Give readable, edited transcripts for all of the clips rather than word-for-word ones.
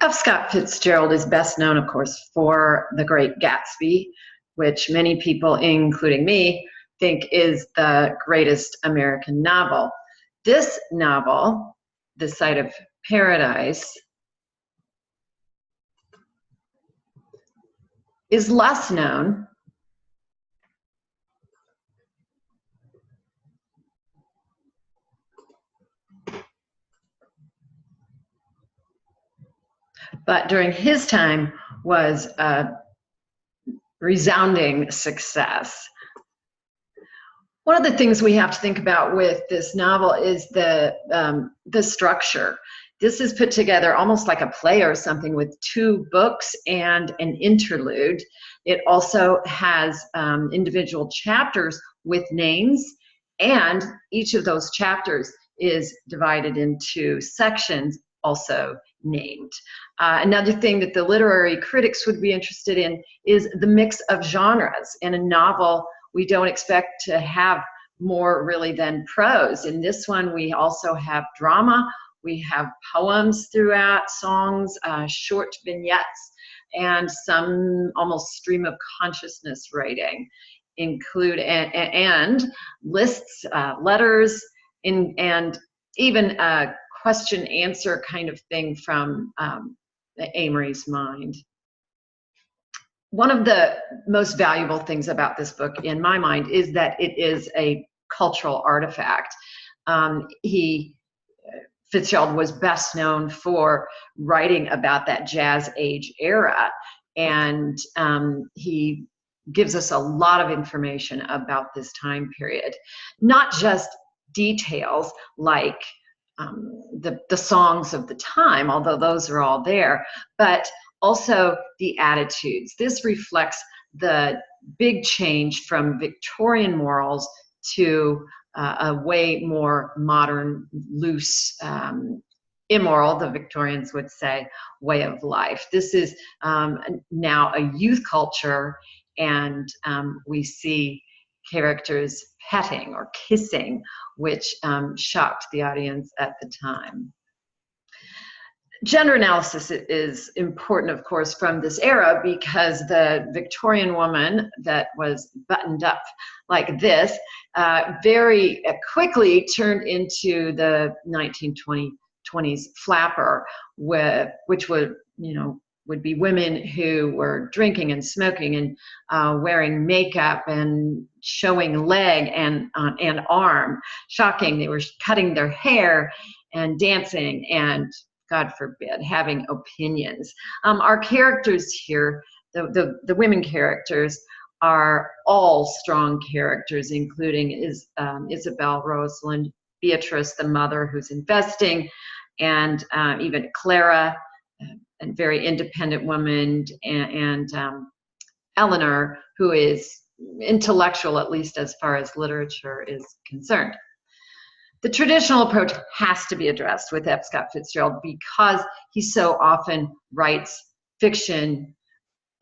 F. Scott Fitzgerald is best known, of course, for The Great Gatsby, which many people, including me, think is the greatest American novel. This novel, The Site of Paradise, is less known. But during his time was a resounding success. One of the things we have to think about with this novel is the structure. This is put together almost like a play or something with 2 books and an interlude. It also has individual chapters with names, and each of those chapters is divided into sections also named. Another thing that the literary critics would be interested in is the mix of genres. In a novel, we don't expect to have more really than prose. In this one, we also have drama, we have poems throughout, songs, short vignettes, and some almost stream of consciousness writing include, and lists, letters, and even a question answer kind of thing from Amory's mind. One of the most valuable things about this book, in my mind, is that it is a cultural artifact. Fitzgerald was best known for writing about that Jazz Age era, and he gives us a lot of information about this time period. Not just details like the songs of the time, although those are all there, but also the attitudes. This reflects the big change from Victorian morals to a way more modern, loose, immoral, the Victorians would say, way of life. This is now a youth culture, and we see characters petting or kissing, which shocked the audience at the time. Gender analysis is important, of course, from this era, because the Victorian woman that was buttoned up like this very quickly turned into the 1920s flapper, which would, would be women who were drinking and smoking and wearing makeup and showing leg and arm. Shocking. They were cutting their hair and dancing and, God forbid, having opinions. Our characters here, the women characters, are all strong characters, including Isabel, Rosalind, Beatrice, the mother who's investing, and even Clara, a very independent woman, and Eleanor, who is intellectual, at least as far as literature is concerned. The traditional approach has to be addressed with F. Scott Fitzgerald because he so often writes fiction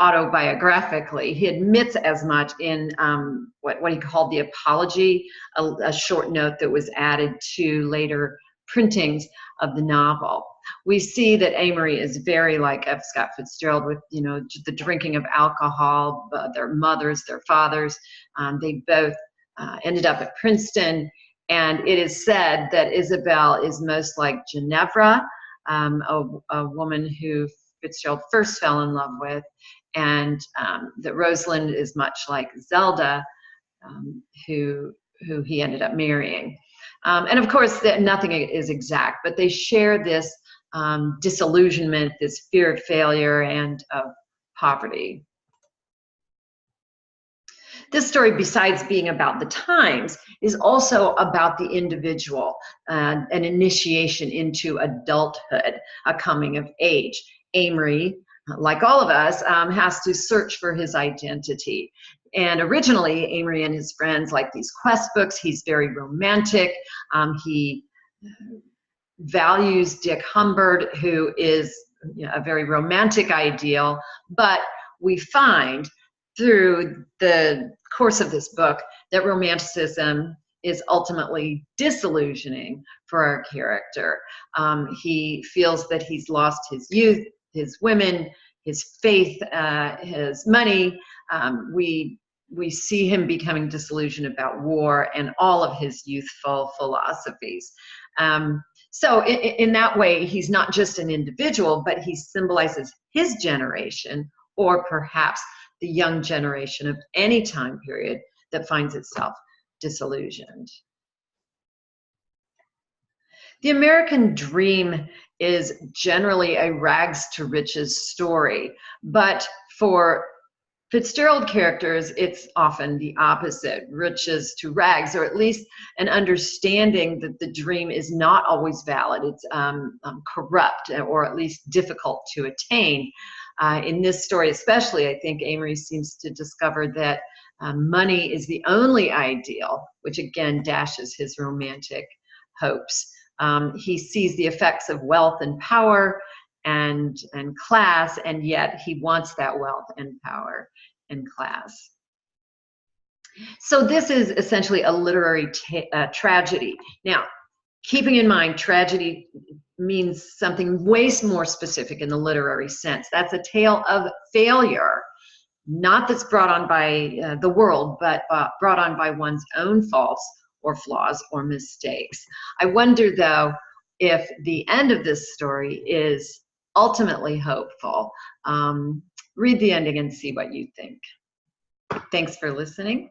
autobiographically. He admits as much in what he called the Apology, a short note that was added to later printings of the novel. We see that Amory is very like F. Scott Fitzgerald with, the drinking of alcohol, their mothers, their fathers. They both ended up at Princeton. And it is said that Isabel is most like Ginevra, a woman who Fitzgerald first fell in love with, and that Rosalind is much like Zelda, who he ended up marrying. And of course, nothing is exact, but they share this disillusionment, this fear of failure and of poverty. This story, besides being about the times, is also about the individual, an initiation into adulthood, a coming of age. Amory, like all of us, has to search for his identity. And originally, Amory and his friends like these quest books. He's very romantic. He values Dick Humbird, who is a very romantic ideal, but we find through the course of this book that romanticism is ultimately disillusioning for our character. He feels that he's lost his youth, his women, his faith, his money. We see him becoming disillusioned about war and all of his youthful philosophies. So in that way, he's not just an individual, but he symbolizes his generation, or perhaps the young generation of any time period that finds itself disillusioned. The American dream is generally a rags to riches story, but for Fitzgerald characters, it's often the opposite, riches to rags, or at least an understanding that the dream is not always valid. It's corrupt, or at least difficult to attain. In this story especially, I think Amory seems to discover that money is the only ideal, which again dashes his romantic hopes. He sees the effects of wealth and power and class, and yet he wants that wealth and power and class. So this is essentially a literary tragedy. Now, keeping in mind, tragedy means something way more specific in the literary sense. That's a tale of failure, not that's brought on by the world, but brought on by one's own faults or flaws or mistakes. I wonder, though, if the end of this story is ultimately hopeful. Read the ending and see what you think. Thanks for listening.